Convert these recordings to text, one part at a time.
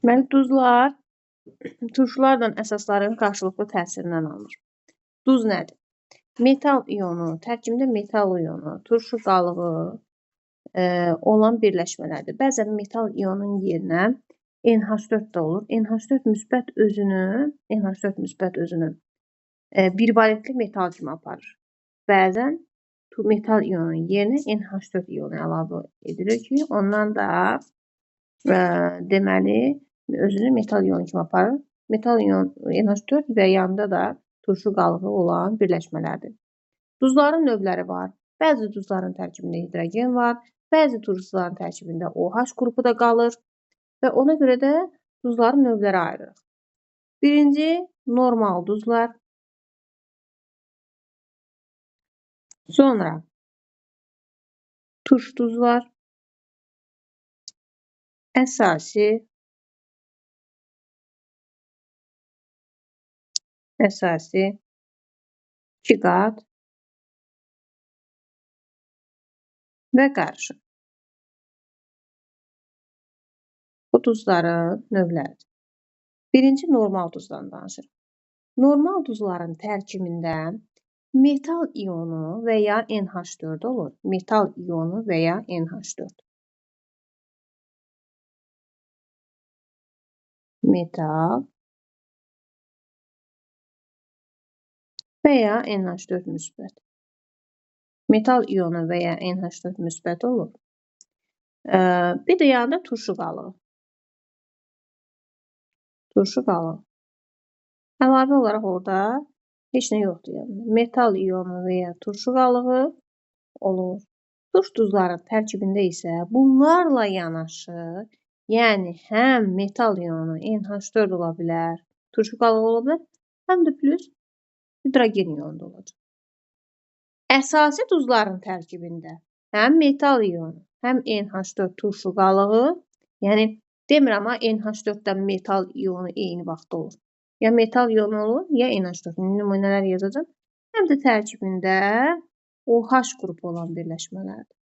Deməli, duzlar turşularla əsasların qarşılıqlı təsirindən alınır. Duz nədir? Metal iyonu, tərkibində metal iyonu, turşu qalığı olan birləşmələrdir. Bəzən metal iyonun yerinə NH4 də olur. NH4 müsbət özünü birvalentli metal kimi aparır. Bəzən metal iyonun yerinə NH4 iyonu əlavə edilir ki, ondan da deməli özünü metal iyonu kimi aparır. Metal iyon NH4 və yanında da turşu qalığı olan birləşmələrdir. Duzların növləri var. Bəzi duzların tərkibində hidrogen var. Bəzi turşuların tərkibində OH qrupu da qalır və ona görə də duzların növləri ayrılır. Birinci, normal duzlar. Sonra turş duzlar. Əsasi. İkiqat və qarışıq. Bu duzların növləridir. Birinci, normal duzdan danışırıq. Normal duzların tərkibində metal iyonu və ya NH4 olur. Metal iyonu və ya NH4. Metal və ya NH4 müsbət. Metal iyonu və ya NH4 müsbət olur. Bir də yanında turşu qalığı. Turşu qalığı. Əlavə olaraq orada heç nə yoxdur. Yəni. Metal iyonu və ya turşu qalığı olur. Turş duzların tərkibində isə bunlarla yanaşı, yəni həm metal iyonu NH4 ola bilər, turşu qalığı ola bilər, həm də plus hidrogen iyonu da olacaq. Əsasi duzların tərkibində həm metal iyonu, həm NH4 turşu qalığı, yəni demirəm amma NH4-dən metal iyonu eyni vaxtda olur. Ya metal iyonu olur, ya NH4. Nümunələr yazacağım. Həm də tərkibində OH qrupu olan birləşmələrdir.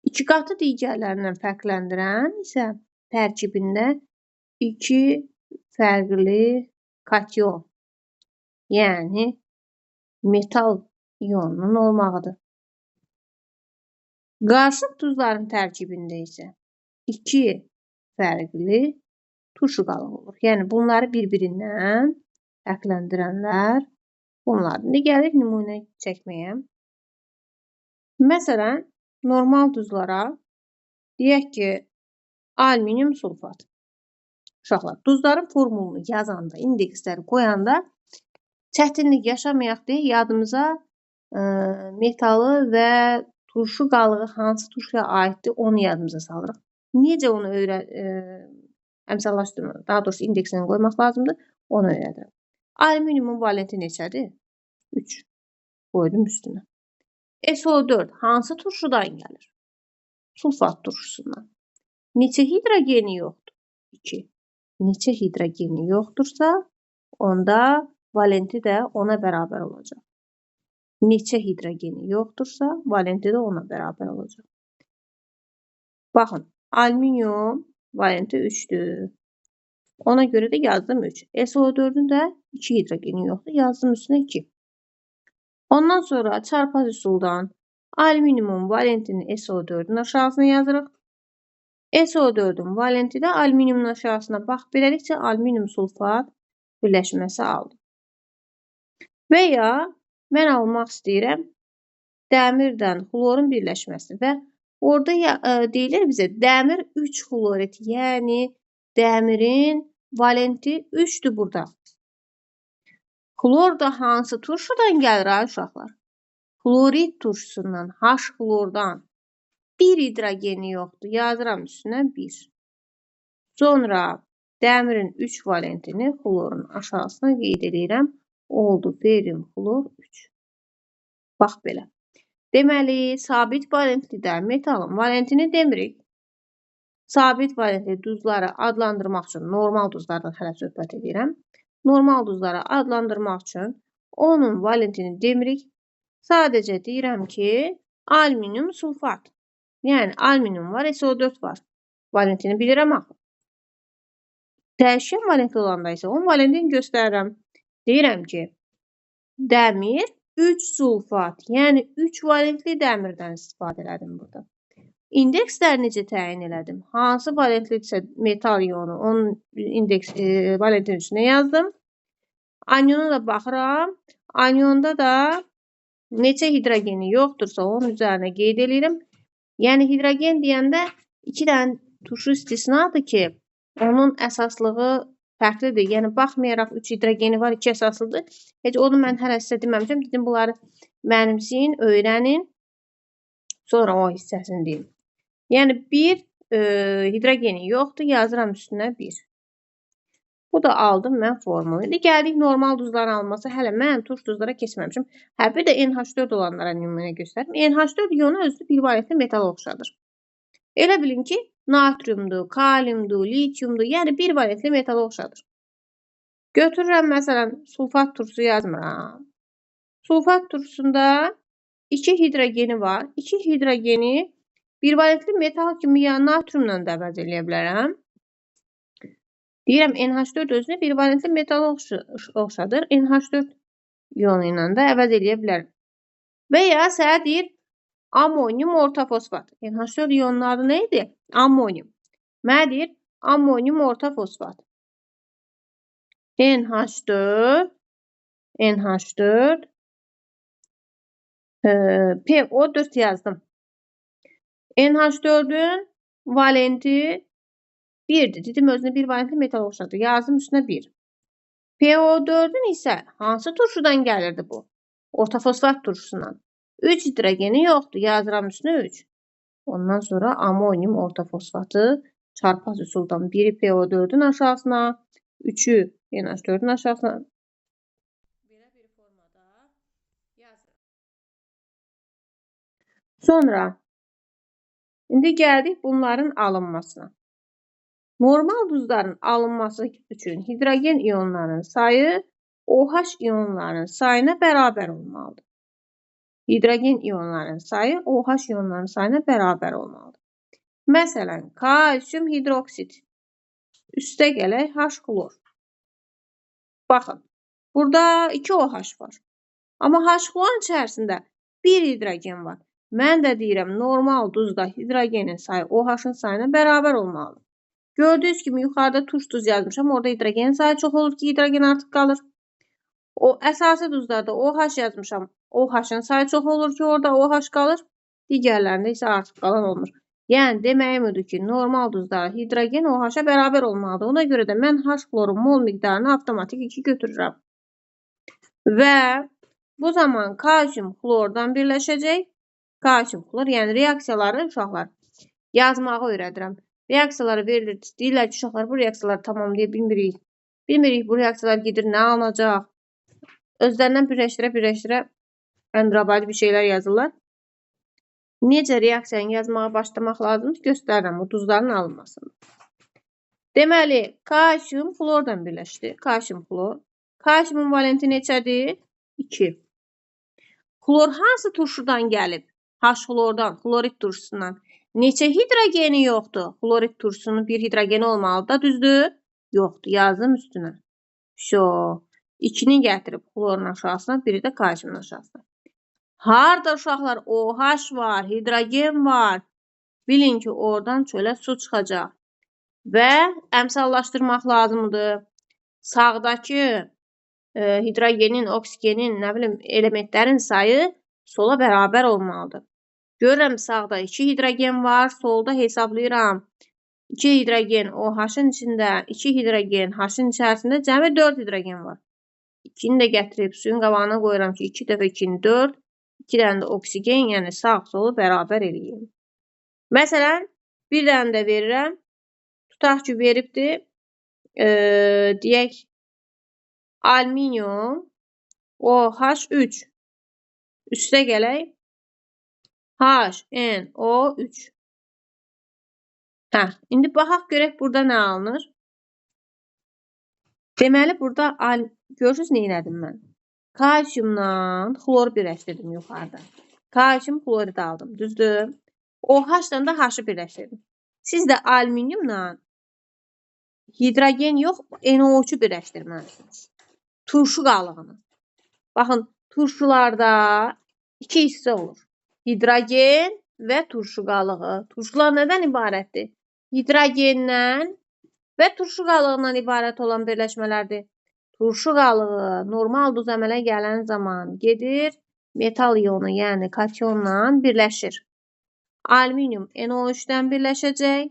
İki qatı digərlərindən fərqləndirən isə tərkibində iki fərqli kation, yəni metal iyonunun olmağıdır. Qarışıq duzların tərkibində isə iki fərqli turşu qalığı olur. Yəni bunları bir-birindən fərqləndirənlər bunlardır. İndi gəlir nümunə çəkməyə. Məsələn, normal duzlara deyək ki, alüminium sulfat. Uşaqlar, duzların formulunu yazanda, indeksləri qoyanda çətinlik yaşamayaq deyə yadımıza metalı və turşu qalığı hansı turşuya aiddir, onu yadımıza salırıq. Necə onu əmsallaşdırmaq, daha doğrusu indeksini qoymaq lazımdır, onu öyrədirəm. Alüminiumun valenti neçədir? 3. Qoydum üstünə. SO4 hansı turşudan gəlir? Sulfat turşusundan. Neçə hidrogeni yoxdur? 2. Neçə hidrogeni yoxdursa, onda valenti də ona bərabər olacaq. Neçə hidrogeni yoxdursa, valenti də ona bərabər olacaq. Baxın, alüminium valenti 3'dür. Ona görə də yazdım 3. SO4'ün də 2 hidrogeni yoxdur. Yazdım üstünə 2. Ondan sonra çarpaz üsuldan alüminiumun valentini SO4'ün aşağısına yazırıq. SO4'ün valenti də alüminiumun aşağısına bax, beləliklə alüminium sulfat birləşməsi aldım. Və ya mən almaq istəyirəm dəmirdən xlorun birləşməsi və orada deyilir bizə dəmir 3 xlorit, yəni dəmirin valenti 3'dür burada. Xlor da hansı turşudan gəlir ay uşaqlar? Xlorid turşusundan, H xlordan. 1 hidrogeni yoxdur. Yazıram üstünə 1. Sonra dəmirin 3 valentini xlorun aşağısına qeyd edirəm. Oldu berium xlor 3. Bax belə. Deməli, sabit valentlidə metalın valentini demirik. Sabit valentli duzları adlandırmaq üçün normal duzlardan hələ söhbət edirəm. Normal duzları adlandırmaq üçün onun valentini demirik. Sadəcə deyirəm ki, alüminium sulfat. Yəni alüminium var, SO4 var. Valentini bilirəm axı. Dəyişkən valentli olanda isə onun valentini göstərirəm. Deyirəm ki, dəmir 3 sulfat, yəni 3 valentli dəmirdən istifadə elədim burada. İndeksləri necə təyin elədim? Hansı valentlidirsə metal iyonu, onun indeks valentinin üstünə yazdım. Anyona da baxıram. Anyonda da neçə hidrogeni yoxdursa onun üzərinə qeyd edirəm. Yəni hidrogen deyəndə 2 dənə turşu istisnadır ki, onun əsaslığı fərqlidir. Yəni baxmayaraq 3 hidrogeni var, 2 əsaslıdır. Heç onu mən hələ sizə deməmişəm. Dedim bunları mənimseyin, öyrənin. Sonra o hissəsini deyim. Yəni bir hidrogeni yoxdur, yazıram üstünə 1. Bu da aldım mən formulu. İndi gəldik normal duzların alınması. Hələ mən turş duzlara keçməmişim. Bir də NH4 olanlara nümunə göstərim. NH4 iyonu özü bir valentli metala oxşadır. Elə bilin ki, natriumdur, kaliumdur, litiumdur. Yəni bir valentli metala oxşadır. Götürürəm məsələn sulfat turşusu yazmıram. Sulfat turşusunda 2 hidrogeni var. 2 hidrogeni bir valentli metal kimi ya natriumla da əvəz eləyə bilərəm. Deyirəm NH4 özünə bir valentli metala oxşadır. NH4 iyonu ilə də əvəz eləyə bilərəm. Və ya sənə deyir amonium ortofosfat. NH4 iyonunun adı nə idi? Amonium. Mənə deyir amonium ortofosfat. NH4 PO4 yazdım. NH4'ün valenti 1'dir. Dedim özünə bir valentli metal oxşadır. Yazdım üstünə 1. PO4'ün isə hansı turşudan gəlirdi bu? Ortofosfat turşusundan. 3 hidrogeni yoxdur. Yazıram üstünə 3. Ondan sonra amonium ortofosfatı çarpaz üsuldan 1'i PO4'ün aşağısına, 3'ü NH4'ün aşağısına. Belə bir formada yazıram. Sonra indi gəldik bunların alınmasına. Normal duzların alınması üçün hidrogen iyonlarının sayı OH iyonlarının sayına bərabər olmalıdır. Hidrogen iyonlarının sayı OH iyonlarının sayına bərabər olmalıdır. Məsələn, kalsium hidroksid. Üstə gələk H xlor. Baxın, burada 2 OH var. Amma H xlorun içərisində 1 hidrogen var. Mən də deyirəm, normal duzda hidrogenin sayı OH-ın sayına bərabər olmalıdır. Gördüyünüz kimi yuxarıda turş duz yazmışam. Orada hidrogenin sayı çox olur ki, hidrogen artıq qalır. O əsası duzlarda OH yazmışam. OH-ın sayı çox olur ki, orada OH qalır. Digərlərində isə artıq qalan olmur. Yəni deməyim odur ki, normal duzlarda hidrogen OH-a bərabər olmalıdır. Ona görə də mən H xlorun mol miqdarını avtomatik 2 götürürəm. Və bu zaman kalsium xlordan birləşəcək. Kalsium xlor, yəni reaksiyaları uşaqlar yazmağı öyrədirəm. Reaksiyaları verilir. Deyirlər ki, uşaqlar bu reaksiyaları tamamlaya bilmirik. Bilmirik bu reaksiyalar gedir, nə alınacaq? Özlərindən birləşdirə əndrabadi bir şeylər yazırlar. Necə reaksiyanı yazmağa başlamaq lazımdır? Göstərirəm bu duzların alınmasını. Deməli, kalsium xlordan birləşdi. Kalsium xlor. Kalsiumun valenti neçədir? 2. Xlor hansı turşudan gəlib? H xlordan, xlorid turşusundan. Neçə hidrogeni yoxdur? Xlorid turşusunun bir hidrogeni olmalıdır, düzdür? Yoxdur, yazdım üstünə. Şo, 2-ni gətirib xlorun aşağısına, biri də kalsiumun aşağısına. Harda uşaqlar OH var, hidrogen var. Bilin ki, oradan çölə su çıxacaq. Və əmsallaşdırmaq lazımdır. Sağdakı hidrogenin, oksigenin, nə bilim, elementlərin sayı sola bərabər olmalıdır. Görürəm sağda 2 hidrogen var, solda hesablayıram. 2 hidrogen OH-ın içində, 2 hidrogen H-ın içərisində cəmi 4 hidrogen var. 2-ni də gətirib suyun qabağına qoyuram ki, 2 dəfə 2-ni 4, 2 dənə də oksigen, yəni sağ solu bərabər eləyim. Məsələn, bir dənə də verirəm. Tutaq ki, veribdir. Deyək, alüminium OH3. Üstə gələk. HNO3. İndi baxaq görək burada nə alınır? Deməli, burada görürsünüz nə elədim mən? Kalsiumla xlor birləşdirdim yuxarıda. Kalsium xlorid aldım, düzdür? OH-dan da H-ı birləşdirdim. Siz də alüminiumla hidrogeni birləşdirib, yəni xlor birləşdirib, alüminium xlorid əldə edəcəksiniz. Yəni, bu da sizin üçün aydındır. Deməli, burada kalsium xlorid aldım. Kalsium xlorid aldım. Düzdür? OH-dan da H-ı birləşdirdim. Siz də alüminiumla hidrogen yox, NO3-ü birləşdirməlisiniz. Turşu qalığını. Baxın, turşularda iki hissə olur. Hidrogen və turşu qalığı. Turşular nədən ibarətdir? Hidrogendən və turşu qalığından ibarət olan birləşmələrdir. Turşu qalığı normal duz əmələ gələn zaman gedir, metal iyonu, yəni kationla birləşir. Alüminium NO3-dən birləşəcək.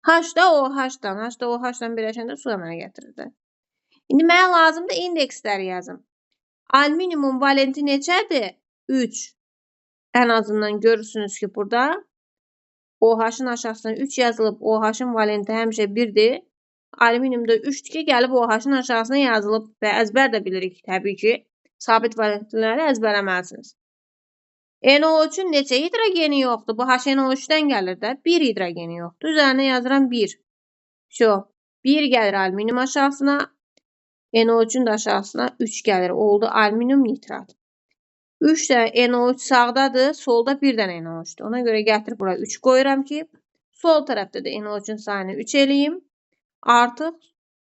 H da OH-dan birləşəndə su əmələ gətirir. İndi mənə lazımdır indeksləri yazım. Alüminiumun valenti neçədir? 3. Ən azından görürsünüz ki, burada OH-ın aşağısına 3 yazılıb, OH-ın valenti həmişə 1-dir. Alüminiumda 3-dür ki, gəlib OH-ın aşağısına yazılıb və əzbər də bilirik təbii ki. Sabit valentliləri əzbərləməlisiniz. NO3-ün neçə hidrogeni yoxdur? Bu HNO3-dən gəlir də. 1 hidrogeni yoxdur. Üzərinə yazıram 1. 1 gəlir alüminium aşağısına. NO3-ün də aşağısına 3 gəlir. Oldu alüminium nitrat. 3 dənə NO3 sağdadır. Solda 1 dənə NO3-dür. Ona görə gətirib bura 3 qoyuram ki, sol tərəfdə də NO3-ün sayını 3 eləyim. Artıq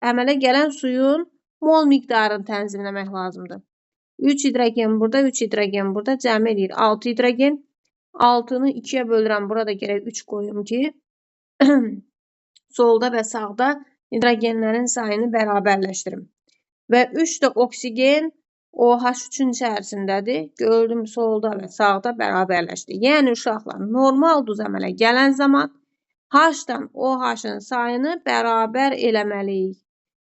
əmələ gələn suyun mol miqdarını tənzimləmək lazımdır. 3 hidrogen burada, 3 hidrogen burada. Cəmi eləyir 6 hidrogen. 6-nı 2-yə bölürəm. Burada gərək 3 qoyum ki, solda və sağda hidrogenlərin sayını bərabərləşdirim. Və 3 də oksigen OH3-ün içərisindədir. Gördüm solda və sağda bərabərləşdi. Yəni uşaqlar, normal duz əmələ gələn zaman H-dan OH-ın sayını bərabər eləməliyik.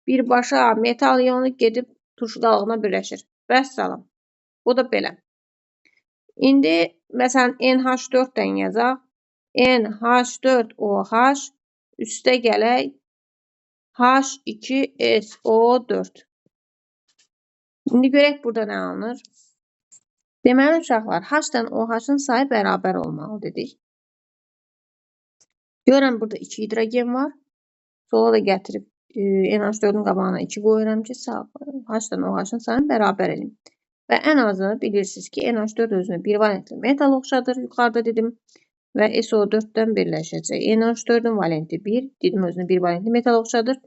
Birbaşa metal iyonu gedib turşu qalığına birləşir. Vəssalam. Bu da belə. İndi məsələn NH4-dən yazaq. NH4OH üstə gələk H2SO4. İndi görək burada nə alınır. Deməli uşaqlar, H-dan OH-ın sayı bərabər olmalı dedik. Görürəm burada 2 hidrogen var. Sola da gətirib NH4-ün qabağına 2 qoyuram ki, H-dan OH-ın sayını bərabər edin. Və ən azı bilirsiniz ki, NH4 özünə bir valentli metal oxşadır, yuxarıda dedim. Və SO4-dən birləşəcək. NH4-ün valenti 1, dedim özünə bir valentli metal oxşadır.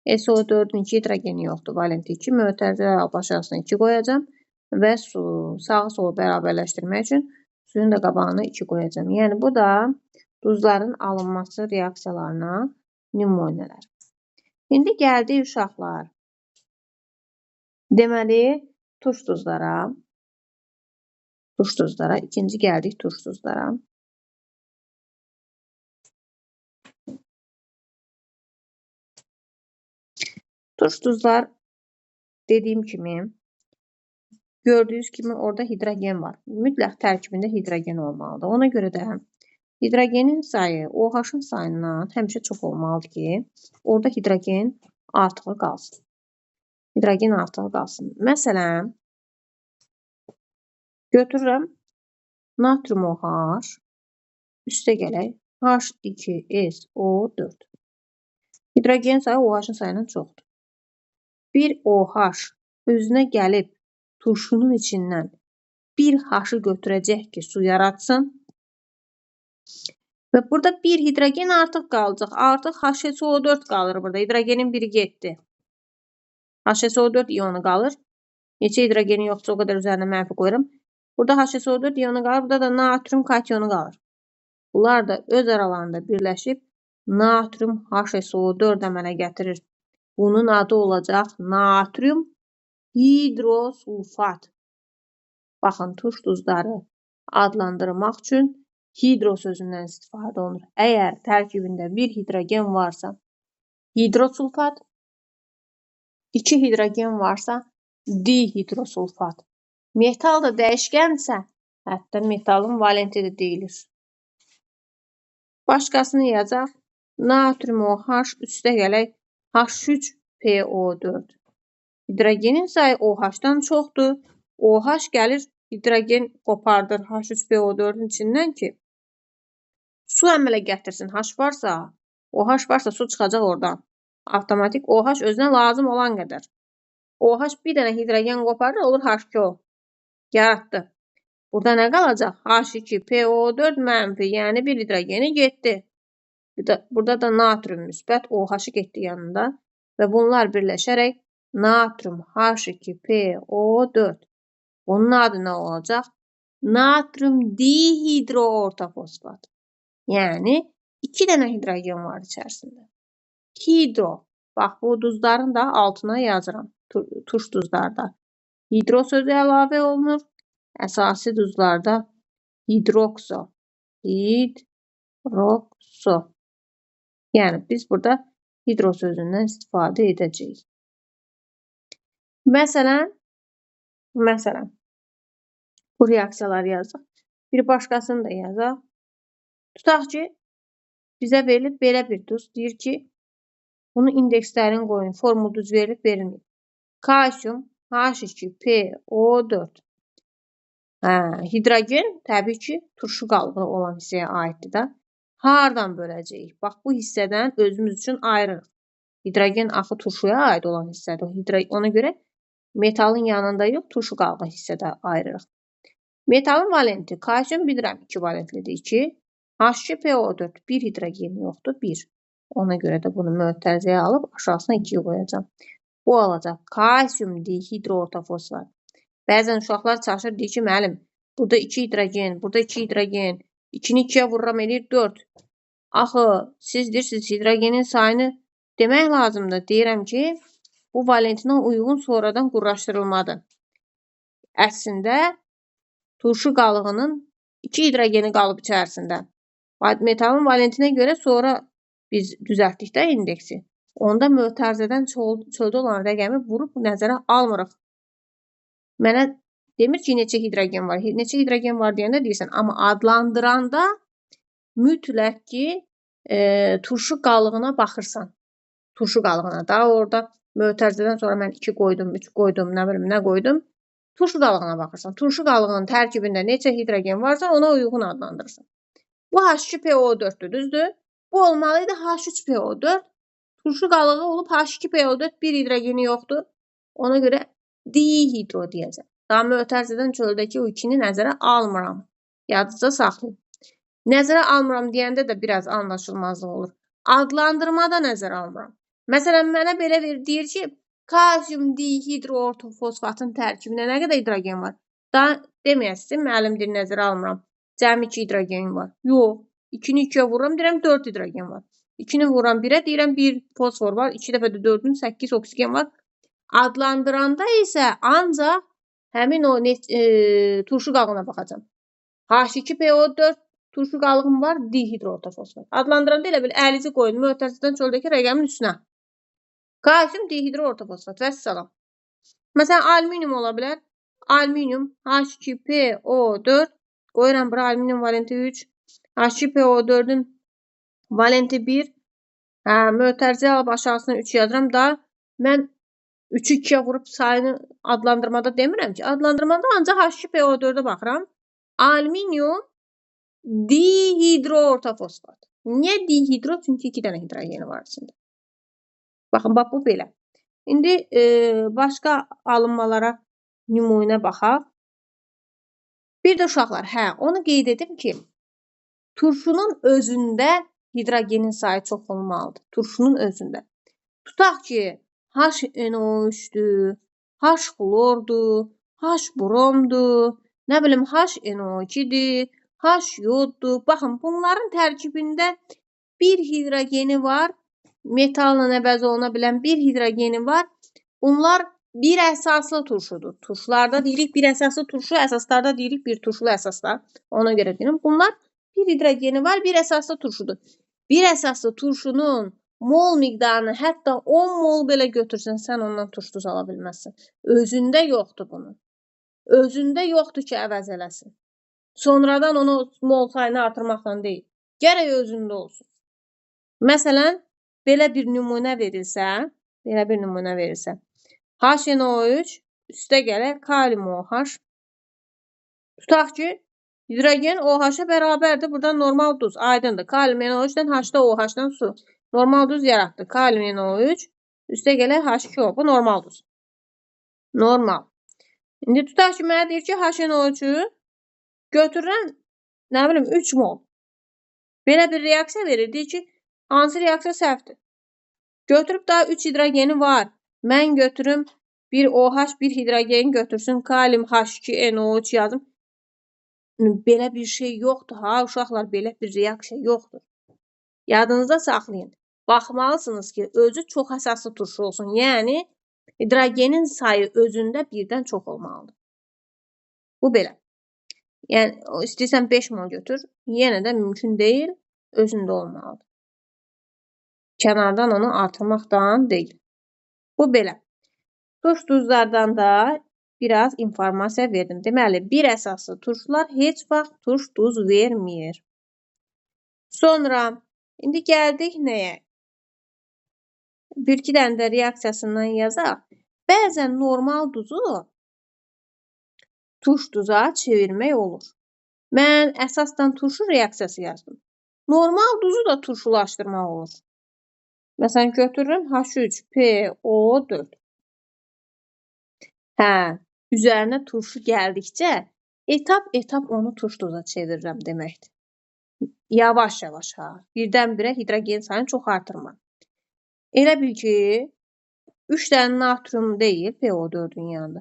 SO4-ün 2 hidrogeni yoxdur, valenti 2, mötərizə aşağısına 2 qoyacam. Və su, sağı solu bərabərləşdirmək üçün suyun da qabağına 2 qoyacam. Yəni bu da duzların alınması reaksiyalarına nümunələr. İndi gəldik uşaqlar. Deməli, turş duzlara. İkinci gəldik turş duzlara. Turş duzlar dediyim kimi, gördüyünüz kimi orada hidrogen var. Mütləq tərkibində hidrogen olmalıdır. Ona görə də hidrogenin sayı OH-ın sayından həmişə çox olmalıdır ki, orada hidrogen artığı qalsın. Məsələn, götürürəm natrium OH, üstə gələk H2SO4. Hidrogen sayı OH-ın sayından çoxdur. Bir OH özünə gəlib turşunun içindən bir H-ı götürəcək ki, su yaratsın. Və burada bir hidrogen artıq qalacaq. Artıq HSO4 qalır burada. Hidrogenin biri getdi. HSO4 iyonu qalır. Neçə hidrogeni yoxsa o qədər üzərinə mənfi qoyuram. Burada HSO4 iyonu qalır. Burada da natrium kationu qalır. Bunlar da öz aralarında birləşib natrium HSO4 əmələ gətirir. Bunun adı olacaq natrium hidrosulfat. Baxın, turş duzları adlandırmaq üçün hidro sözündən istifadə olunur. Əgər tərkibində bir hidrogen varsa hidrosulfat, 2 hidrogen varsa dihidrosulfat. Metal da dəyişkənsə, hətta metalın valenti də deyilir. Başqasını yazaq. Natrium OH üstə gələk H3PO4. Hidrogenin sayı OH-dan çoxdur. OH gəlir, hidrogen qopardır H3PO4-ün içindən ki, su əmələ gətirsin. H varsa, OH varsa su çıxacaq oradan. Avtomatik OH özünə lazım olan qədər. OH bir dənə hidrogen qoparır, olur H2O. Yaratdı. Burada nə qalacaq? H2PO4 mənfi, yəni bir hidrogeni getdi. Burada da natrium müsbət OH getdi yanında və bunlar birləşərək natrium H2PO4. Bunun adı nə olacaq? Natrium dihidroortofosfat. Yəni 2 dənə hidrogen var içərisində. Hidro. Bax, bu duzların da altına yazıram. Tuş duzlarda hidro sözü əlavə olunur. Əsasi duzlarda hidrokso. Hidrokso. Yəni biz burada hidro sözündən istifadə edəcəyik. Məsələn, bu reaksiyaları yazaq. Bir başqasını da yazaq. Tutaq ki, bizə verilib belə bir duz. Deyir ki, bunu indekslərini qoyun. Formul düz verilib verilmir. Kalsium H2PO4. Hidrogen təbii ki, turşu qalığı olan hissəyə aiddir da. Hardan böləcəyik? Bax, bu hissədən özümüz üçün ayırırıq. Hidrogen axı turşuya aid olan hissədir. Ona görə metalın yanında yox, turşu qalığı hissədə ayırırıq. Metalın valenti, kalsium bilirəm 2 valentlidir 2. H2PO4 bir hidrogen yoxdur 1. Ona görə də bunu mötərizəyə alıb aşağısına 2 qoyacağım. Bu olacaq kalsium dihidroortofosfat. Bəzən uşaqlar çalışır, deyir ki, müəllim, burada 2 hidrogen, burada 2 hidrogen, 2-ni 2-yə vururam eləyir 4. Axı, siz deyirsiniz hidrogenin sayını demək lazımdır. Deyirəm ki, bu valentinə uyğun sonradan qurlaşdırılmadır. Əslində, turşu qalığının 2 hidrogeni qalıb içərisində. Metalın valentinə görə sonra biz düzəltdik də indeksi. Onda mötərizədən çöldə olan rəqəmi vurub nəzərə almırıq. Mənə demir ki, neçə hidrogen var. Neçə hidrogen var deyəndə deyirsən. Amma adlandıranda mütləq ki, turşu qalığına baxırsan. Turşu qalığına da orada mötərizədən sonra mən 2 qoydum, 3 qoydum, nə bilim, nə qoydum. Turşu qalığına baxırsan. Turşu qalığının tərkibində neçə hidrogen varsa ona uyğun adlandırırsan. Bu H2PO4'dür, düzdür? Bu olmalıydı H3PO4. Turşu qalığı olub H2PO4 bir hidrogeni yoxdur. Ona görə dihidro deyəcəm. Daha mötərizədən çöldəki o 2-ni nəzərə almıram. Yadınızda saxlayın. Nəzərə almıram deyəndə də biraz anlaşılmazlıq olur. Adlandırmada nəzərə almıram. Məsələn, mənə belə deyir ki, kalsium dihidroortofosfatın tərkibində nə qədər hidrogen var? Daha deməyəsiniz, müəllim deyir, nəzərə almıram. Cəmi 2 hidrogen var. Yox. 2-ni 2-yə vururam, deyirəm 4 hidrogen var. 2-ni vururam 1-ə, deyirəm 1 fosfor var. 2 dəfə də 4-ün 8 oksigen var. Adlandıranda isə ancaq həmin o turşu qalığına baxacam. H2PO4 turşu qalığım var, dihidroortofosfat. Adlandıranda elə bil əlici qoyun mötərizədən çöldəki rəqəmin üstünə. Kalsium dihidroortofosfat və salam. Məsələn, alüminium ola bilər. Alüminium H2PO4 qoyuram bura alüminium valenti 3. H2PO4'ün valenti 1. Mötərizə alıb aşağısına 3 yazıram da mən 3'ü 2'yə vurub sayını adlandırmada demirəm ki. Adlandırmada ancaq H2PO4'ə baxıram. Alüminium dihidroortofosfat. Niyə dihidro? Çünki 2 dənə hidrogeni var içində. Baxın, bax bu belə. İndi başqa alınmalara nümunə baxaq. Bir də uşaqlar, onu qeyd edim ki, turşunun özündə hidrogenin sayı çox olmalıdır. Turşunun özündə. Tutaq ki, HNO3'dür, H xlordur, H bromdur, nə bilim HNO2'dir, H yoddur. Baxın, bunların tərkibində bir hidrogeni var. Metalla əvəz oluna bilən bir hidrogeni var. Bunlar bir əsaslı turşudur. Turşularda deyirik bir əsaslı turşu, əsaslarda deyirik bir turşulu əsaslar. Ona görə deyirəm. Bunlar bir hidrogeni var, bir əsaslı turşudur. Bir əsaslı turşunun mol miqdarını hətta 10 mol belə götürsən, sən ondan turş duz ala bilməzsən. Özündə yoxdur bunun. Özündə yoxdur ki, əvəz eləsin. Sonradan onu mol sayını artırmaqla deyil. Gərək özündə olsun. Məsələn, belə bir nümunə verilsə, HNO3 üstə gələ kalium OH. Tutaq ki, hidrogen OH-a bərabərdir. Burada normal duz, aydındır. Kalium NO3-dən H-da OH-dan su. Normal duz yaratdı. Kalium NO3 üstə gələ H2O. Bu normal duz. Normal. İndi tutaq ki, mənə deyir ki, HNO3-ü götürürəm, nə bilim, 3 mol. Belə bir reaksiya verir. Deyir ki, Hansı reaksiya səhvdir? Götürüb daha 3 hidrogeni var. Mən götürüm bir OH, bir hidrogen götürsün. Kalium H2NO3 yazım. Belə bir şey yoxdur ha, uşaqlar, belə bir reaksiya yoxdur. Yadınızda saxlayın. Baxmalısınız ki, özü çox əsaslı turşu olsun. Yəni, hidrogenin sayı özündə birdən çox olmalıdır. Bu belə. Yəni, istəyirsən 5 mol götür, yenə də mümkün deyil, özündə olmalıdır. Kənardan onu artırmaqdan deyil. Bu belə. Turş duzlardan da biraz informasiya verdim. Deməli, bir əsaslı turşular heç vaxt turş duz vermir. Sonra, indi gəldik nəyə? Bir-iki dənə də reaksiyasından yazaq. Bəzən normal duzu turş duza çevirmək olur. Mən əsasdan turşu reaksiyası yazdım. Normal duzu da turşulaşdırmaq olur. Məsələn, götürürüm H3PO4. Hə, üzərinə turşu gəldikcə etap onu turş duza çevirirəm deməkdir. Yavaş-yavaş ha. Birdən-birə hidrogen sayını çox artırma. Elə bil ki, 3 dənə natrium deyil PO4-ün yanında.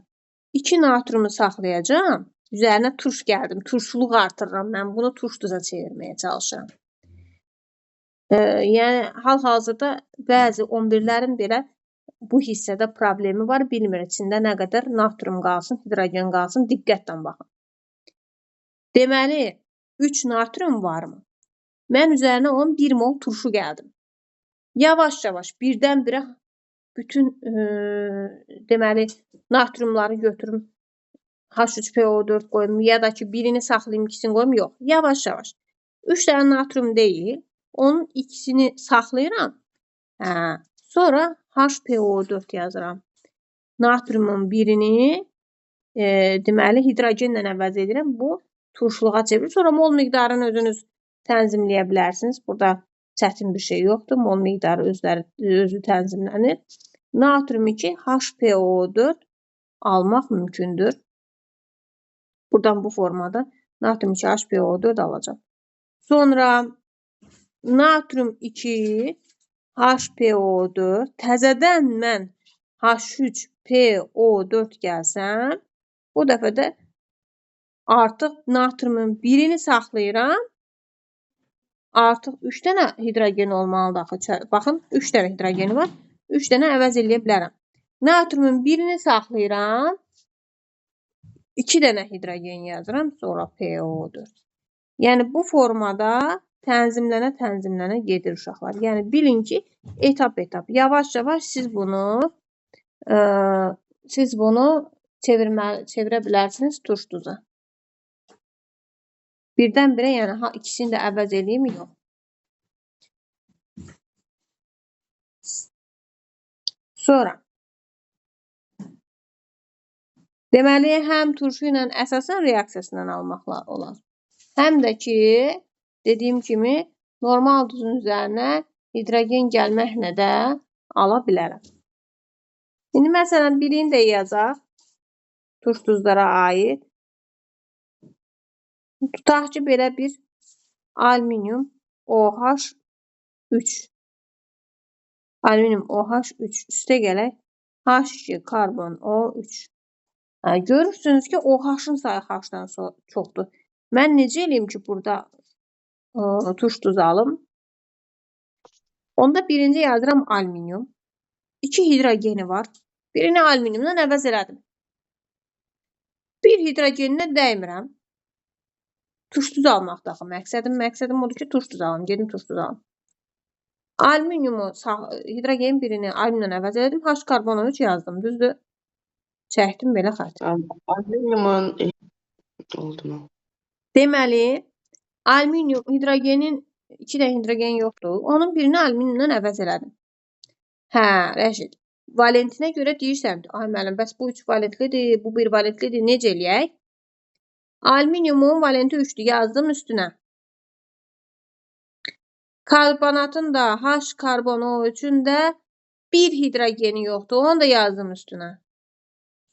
2 natriumu saxlayacağam. Üzərinə turş gəldim. Turşuluq artırıram. Mən bunu turş duza çevirməyə çalışıram. Yəni, hal-hazırda bəzi 11-lərin belə bu hissədə problemi var. Bilmir, içində nə qədər natrium qalsın, hidrogen qalsın. Diqqətlə baxın. Deməli, 3 natrium varmı? Mən üzərinə 1 mol turşu gəldim. Yavaş-yavaş birdən-birə bütün deməli natriumları götürüm. H3PO4 qoyum ya da ki birini saxlayım, ikisini qoyum. Yox, yavaş-yavaş. 3 dənə natrium deyil, onun ikisini saxlayıram. Hə, sonra HPO4 yazıram. Natriumun birini deməli hidrogenlə əvəz edirəm. Bu turşuluğa çevirir. Sonra mol miqdarını özünüz tənzimləyə bilərsiniz. Burada çətin bir şey yoxdur. Mol miqdarı özü tənzimlənir. Natrium 2 HPO4 almaq mümkündür. Buradan bu formada natrium 2 HPO4 alacağım. Sonra natrium 2 HPO4 təzədən mən H3PO4 gəlsəm, bu dəfə də artıq natriumun birini saxlayıram. Artıq 3 dənə hidrogen olmalıdır. Baxın, 3 dənə hidrogeni var. 3 dənə əvəz eləyə bilərəm. Natriumun birini saxlayıram. 2 dənə hidrogen yazıram. Sonra PO4. Yəni, bu formada tənzimlənə gedir uşaqlar. Yəni, bilin ki, etap. Yavaş-yavaş siz bunu çevirə bilərsiniz turş duza. Birdən-birə, yəni, ikisini də əvəz eləyim, yox. Sonra, deməli, həm turşu ilə əsasən reaksiyasından almaq olar. Həm də ki, dediyim kimi, normal duzun üzərinə hidrogen gəlməklə də ala bilərəm. İndi, məsələn, birini də yazaq. Turş duzlara aid. Tutaq ki, belə bir alüminium OH3. Alüminium OH3 üstə gələk H2 karbon O3. Görürsünüz ki, OH-ın sayı H-dan çoxdur. Mən necə eləyim ki, burada turş duzu alım? Onda birinci yazıram alüminium. 2 hidrogeni var. Birini alüminiumdan əvəz elədim. Bir hidrogeninə dəymirəm. Turş duz almaqdır axı məqsədim odur ki, turş duz alım. Gedim turş duz alım. Alüminiumu, hidrogenin birini alüminiumdan əvəz elədim. H karbon 3 yazdım. Düzdür? Çəkdim belə xətt. Alüminiumun oldu mu? Deməli, alüminium hidrogenin 2 də hidrogen yoxdur. Onun birini alüminiumdan əvəz elədim. Hə, Rəşid. Valentinə görə deyirsən, ay müəllim, bəs bu 3 valentlidir, bu 1 valentlidir, necə eləyək? Alüminiumun valenti 3-dür, yazdım üstünə. Karbonatın da H karbon O3-ün də 1 hidrogeni yoxdur, onu da yazdım üstünə.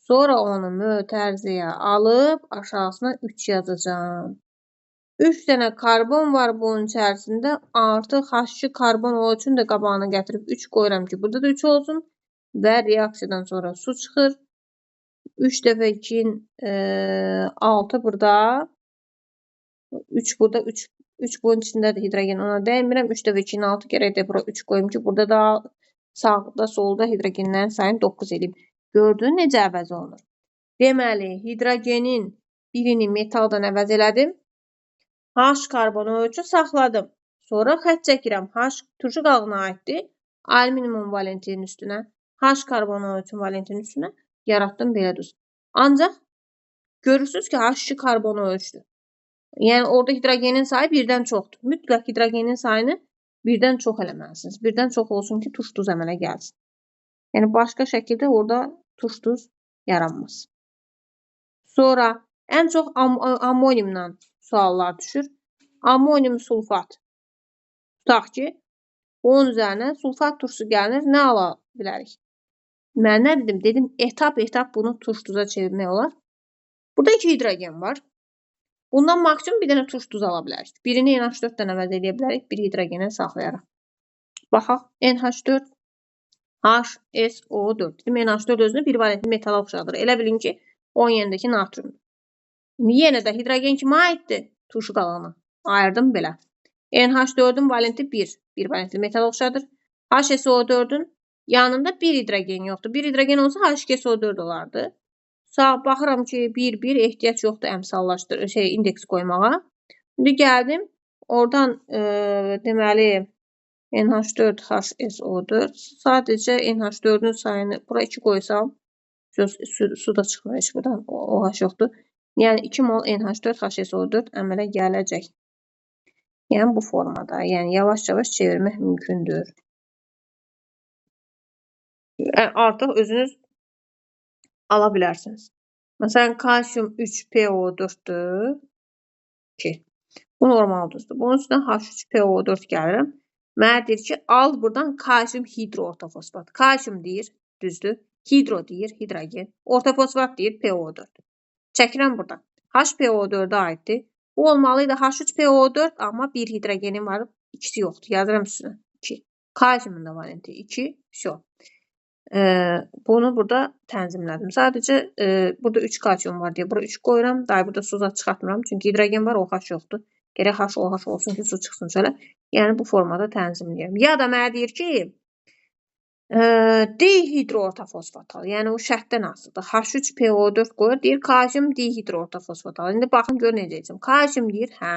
Sonra onu mötərizəyə alıb aşağısına 3 yazacağım. 3 dənə karbon var bunun içərisində. Artıq H2 karbon o üçün də qabağına gətirib 3 qoyuram ki, burada da 3 olsun. Və reaksiyadan sonra su çıxır. 3 dəfə 2-nin 6 burada. 3 burada 3 bunun içindədir hidrogen. Ona dəymirəm. 3 dəfə 2-nin 6 gərək də bura 3 qoyum ki, burada da sağda solda hidrogenlərin sayını 9 edeyim. Gördün necə əvəz olunur? Deməli, hidrogenin birini metaldan əvəz elədim. H karbonu üçün saxladım. Sonra xətt çəkirəm. H turşu qalığına aiddir. Alüminium valentinin üstünə. H karbonu üçün valentinin üstünə yaratdım belə düz. Ancaq görürsünüz ki, H2 karbonu ölçdü. Yəni orada hidrogenin sayı birdən çoxdur. Mütləq hidrogenin sayını birdən çox eləməlisiniz. Birdən çox olsun ki, turş duz əmələ gəlsin. Yəni başqa şəkildə orada turş duz yaranmaz. Sonra ən çox ammonimlə suallar düşür. Ammonim sulfat. Tutaq ki, onun üzərinə sulfat turşusu gəlir. Nə ala bilərik? Mən nə dedim? Dedim, etap bunu turş duza çevirmək olar. Burada 2 hidrogen var. Bundan maksimum bir dənə turş duz ala bilərik. Birini NH4-dən əvəz edə bilərik. Bir hidrogenə saxlayaraq. Baxaq. NH4, HSO4. Dedim, NH4 özünü bir valentli metala oxşadır. Elə bilin ki, 10 yerindəki natriumdur. Yenə də hidrogen kimə aiddir? Turşu qalığına. Ayırdım belə. NH4-ün valenti 1. Bir valentli metala oxşadır. HSO4-ün yanında bir hidrogen yoxdur. Bir hidrogen olsa H2SO4 olardı. Sağ baxıram ki, 1 ehtiyac yoxdur əmsallaşdır, indeks qoymağa. İndi gəldim. Oradan deməli NH4 HSO4 sadəcə NH4-ün sayını bura 2 qoysam su da çıxmır heç buradan. OH yoxdur. Yəni 2 mol NH4 HSO4 əmələ gələcək. Yəni bu formada. Yəni yavaş-yavaş çevirmək mümkündür. Artıq özünüz ala bilərsiniz. Məsələn, kalsium 3PO4-dür. 2. Bu normal duzdur. Bunun üstünə H3PO4 gəlirəm. Mənə deyir ki, al buradan kalsium hidroortofosfat. Kalsium deyir, düzdür. Hidro deyir, hidrogen. Ortofosfat deyir, PO4. Çəkirəm buradan. HPO4-ə aiddir. Bu olmalıydı H3PO4, amma bir hidrogenin var, ikisi yoxdur. Yazıram üstünə. 2. Kalsiumun da valenti 2. Всё. Bunu burada tənzimlədim. Sadəcə burada 3 kalsium var deyə bura 3 qoyuram. Daha burada su zad çıxartmıram. Çünki hidrogen var, OH yoxdur. Gərək H-OH olsun ki, su çıxsın çölə. Yəni bu formada tənzimləyirəm. Ya da mənə deyir ki, dihidroortofosfat al. Yəni o şərtdən asılıdır. H3PO4 qoyur, deyir kalsium dihidroortofosfat al. İndi baxın gör necə. Kalsium deyir, hə.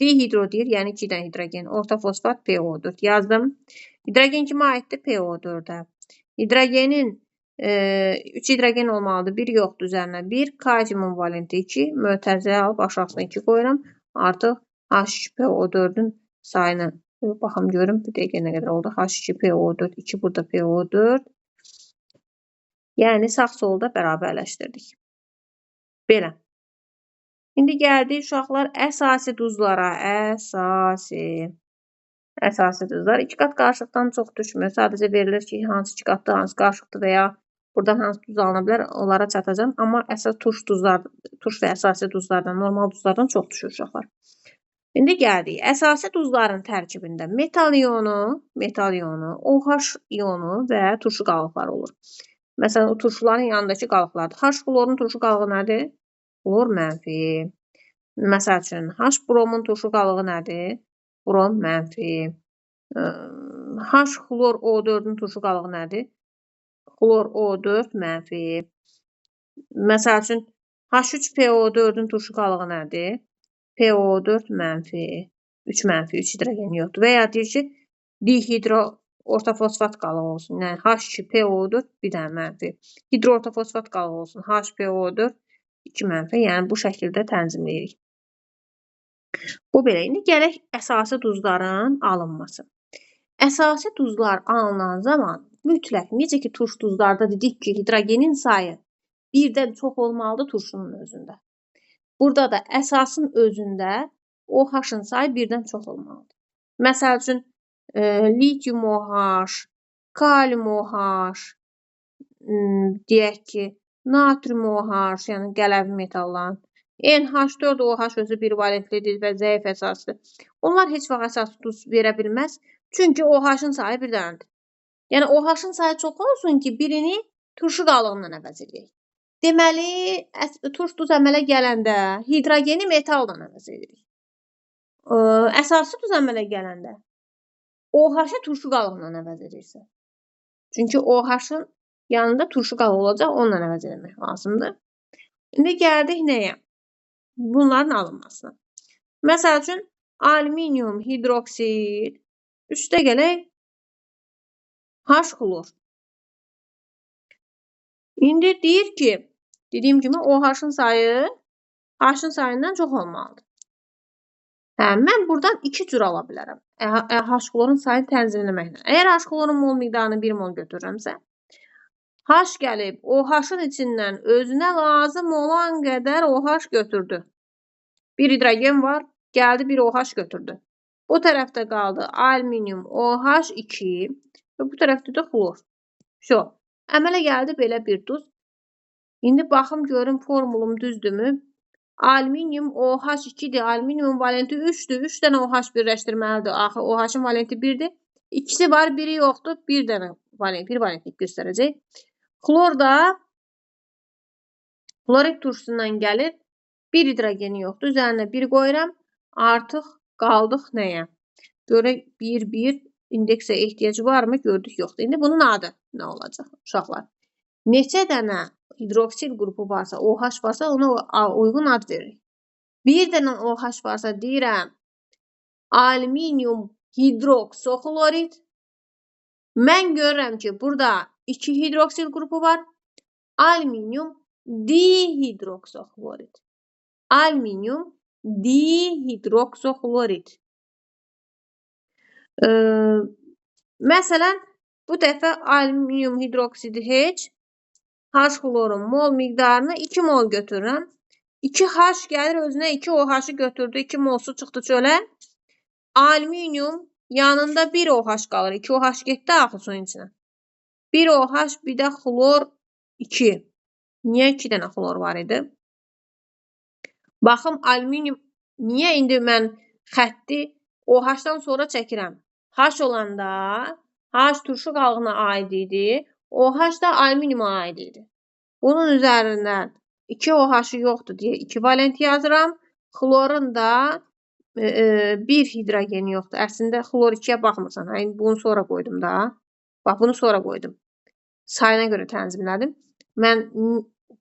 Dihidro deyir, yəni 2 dənə hidrogen. Ortofosfat PO4 yazdım. Hidrogen kimə aiddir? PO4-ə. Hidrogenin 3 hidrogen olmalıdır. 1 yoxdur üzərinə 1. Kalsiumun valenti 2. Mötərizəyə alıb aşağısına 2 qoyuram. Artıq H2PO4-ün sayını baxım görüm. Bir dəqiqə nə qədər oldu? H2PO4, 2 burada PO4. Yəni sağ solda bərabərləşdirdik. Belə. İndi gəldik uşaqlar əsasi duzlara. Əsasi duzlar 2 qat qarışıqdan çox düşmür. Sadəcə verilir ki, hansı 2 qatdır, hansı qarışıqdır və ya buradan hansı duz alına bilər, onlara çatacağım. Amma əsas turş və əsasi duzlardan, normal duzlardan çox düşür uşaqlar. İndi gəldik. Əsasi duzların tərkibində metal ionu, OH ionu və turşu qalıqları olur. Məsələn, o turşuların yanındakı qalıqlardır. H xlorun turşu qalığı nədir? Xlor mənfi. Məsəl üçün, H bromun turşu qalığı nədir? Brom mənfi. H xlor O4-ün turşu qalığı nədir? Xlor O4 mənfi. Məsəl üçün, H3PO4-ün turşu qalığı nədir? PO4 mənfi. 3 mənfi, 3 hidrogen yoxdur. Və ya deyir ki, dihidroortofosfat qalığı olsun. Yəni H2PO4 bir dənə mənfi. Hidroortofosfat qalığı olsun. HPO4 2 mənfi. Yəni bu şəkildə tənzimləyirik. Bu belə. İndi gələk əsasi duzların alınması. Əsasi duzlar alınan zaman mütləq, necə ki turş duzlarda dedik ki, hidrogenin sayı birdən çox olmalıdır turşunun özündə. Burada da əsasın özündə OH-ın sayı birdən çox olmalıdır. Məsəl üçün, litium OH, kalium OH, deyək ki, natrium OH, yəni qələvi metalların NH4 OH özü bir valentlidir və zəif əsasdır. Onlar heç vaxt əsaslı duz verə bilməz. Çünki OH-ın sayı bir dənədir. Yəni OH-ın sayı çox olsun ki, birini turşu qalığından əvəz edək. Deməli, turş duz əmələ gələndə hidrogeni metalla əvəz edirik. Əsaslı duz əmələ gələndə OH-ı turşu qalığından əvəz edirsən. Çünki OH-ın yanında turşu qalığı olacaq, onunla əvəz etmək lazımdır. İndi gəldik nəyə? Bunların alınmasına. Məsəl üçün, alüminium hidroksid üstə gələk H xlor. İndi deyir ki, dediyim kimi OH-ın sayı H-ın sayından çox olmalıdır. Mən buradan 2 cür ala bilərəm. H xlorun sayını tənzimləməklə. Əgər H xlorun mol miqdarını 1 mol götürürəmsə, H gəlib OH-ın içindən özünə lazım olan qədər OH götürdü. Bir hidrogen var, gəldi bir OH götürdü. Bu tərəfdə qaldı alüminium OH2 və bu tərəfdə də xlor. Əmələ gəldi belə bir duz. İndi baxım görüm formulum düzdürmü? Alüminium OH2-dir. Alüminium valenti 3-dür. 3 dənə OH birləşdirməlidir. Axı OH-ın valenti 1-dir. İkisi var, biri yoxdur. Bir dənə valentlik göstərəcək. Xlor da xlorid turşusundan gəlir. Bir hidrogeni yoxdur. Üzərinə 1 qoyuram. Artıq qaldıq nəyə? Görək 1 indeksə ehtiyacı varmı? Gördük yoxdur. İndi bunun adı nə olacaq uşaqlar? Neçə dənə hidroksil qrupu varsa, OH varsa ona uyğun ad veririk. Bir dənə OH varsa deyirəm alüminium hidroksoxlorid. Mən görürəm ki, burada 2 hidroksil qrupu var. Alüminium dihidroksoxlorid. Alüminium dihidroksoxlorid. Məsələn, bu dəfə alüminium hidroksidi heç H xlorun mol miqdarını 2 mol götürürəm. 2H gəlir özünə 2 OH-ı götürdü. 2 mol su çıxdı çölə. Alüminium yanında 1 OH qalır. 2 OH getdi axı suyun içinə. 1 OH bir də xlor 2. Niyə 2 dənə xlor var idi? Baxım alüminium niyə indi mən xətti OH-dan sonra çəkirəm? H olanda H turşu qalığına aid idi. OH da alüminiuma aid idi. Bunun üzərindən 2 OH-ı yoxdur deyə 2 valent yazıram. Xlorun da 1 hidrogeni yoxdur. Əslində xlor 2-yə baxmırsan. Bunu sonra qoydum da. Bax, bunu sonra qoydum. Sayına görə tənzimlədim. Mən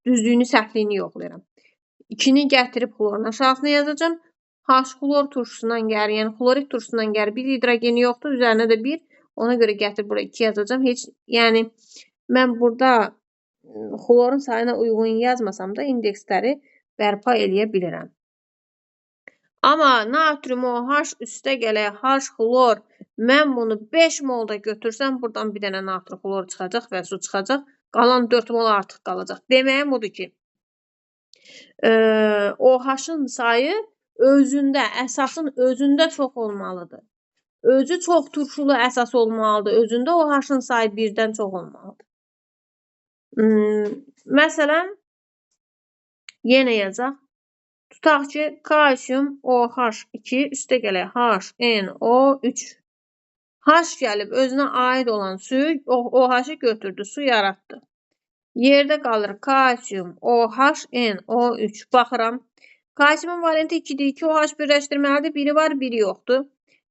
düzlüyünü, səhvliyini yoxlayıram. 2-ni gətirib xlorun aşağısına yazacağım. H xlor turşusundan gəlir, yəni xlorid turşusundan gəlir. 1 hidrogeni yoxdur, üzərinə də 1. Ona görə gətirib buraya 2 yazacağım. Yəni mən burada xlorun sayına uyğun yazmasam da indeksləri bərpa eləyə bilirəm. Amma natrium OH üstə gələk H xlor. Mən bunu 5 molda götürsəm, buradan bir dənə natri xlor çıxacaq və su çıxacaq. Qalan 4 mol artıq qalacaq. Deməyim odur ki, OH-ın sayı özündə, əsasın özündə çox olmalıdır. Özü çox turşulu əsas olmalıdır. Özündə OH-ın sayı 1-dən çox olmalıdır. Məsələn, yenə yazaq. Tutaq ki, kalsium OH2 üstə gələk HNO3. H gəlib özünə aid olan suyu OH-ı götürdü, su yaratdı. Yerdə qalır kalsium OHNO3. Baxıram. Kalsiumun valenti 2-dir. 2 OH birləşdirməlidir. Biri var, biri yoxdur.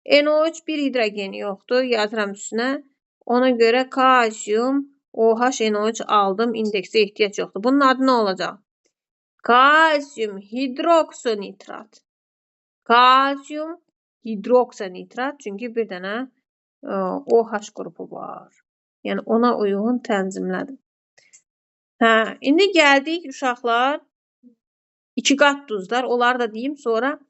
NO3 bir hidrogeni yoxdur. Yazıram üstünə. Ona görə kalsium OHNO3 aldım. İndeksə ehtiyac yoxdur. Bunun adı nə olacaq? Kalsium hidroksonitrat. Kalsium hidroksonitrat. Çünki bir dənə OH qrupu var. Yəni ona uyğun tənzimlədim. İndi gəldik uşaqlar 2 qat duzlar. Onları da deyim, sonra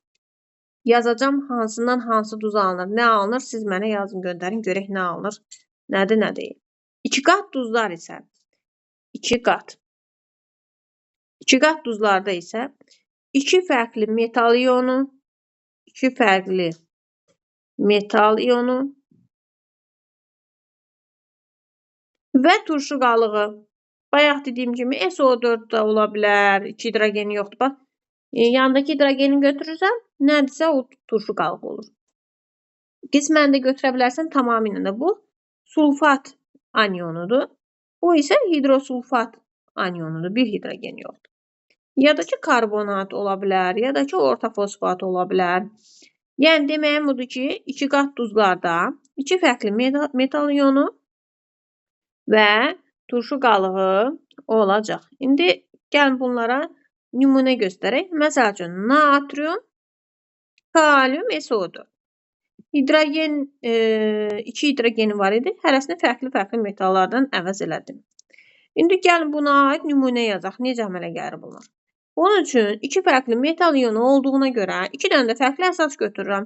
yazacağım hansından hansı duz alınır. Nə alınır? Siz mənə yazın, göndərin, görək nə alınır, nədir, nə deyil. 2 qat duzlar isə 2 qat. 2 qat duzlarda isə 2 fərqli metal iyonu, 2 fərqli metal iyonu və turşu qalığı. Bayaq dediyim kimi SO4 da ola bilər, 2 hidrogeni yoxdur. Bax, Yandakı hidrogeni götürürsən, nədirsə o turşu qalıq olur. Qismən də götürə bilərsən, tamamilə də bu sulfat anionudur. Bu isə hidrosulfat anionudur, bir hidrogen yoxdur. Ya da ki karbonat ola bilər, ya da ki orta fosfat ola bilər. Yəni deməyim budur ki, 2 qat duzlarda 2 fərqli metal iyonu və turşu qalığı olacaq. İndi gəlin bunlara nümunə göstərək. Məsəl üçün natrium, kalium, SO4. Hidrogen, 2 hidrogeni var idi. Hərəsini fərqli metallardan əvəz elədim. İndi gəlin buna aid nümunə yazaq. Necə əmələ gəlir bunlar? Bunun üçün 2 fərqli metal iyonu olduğuna görə 2 dənə də fərqli əsas götürürəm.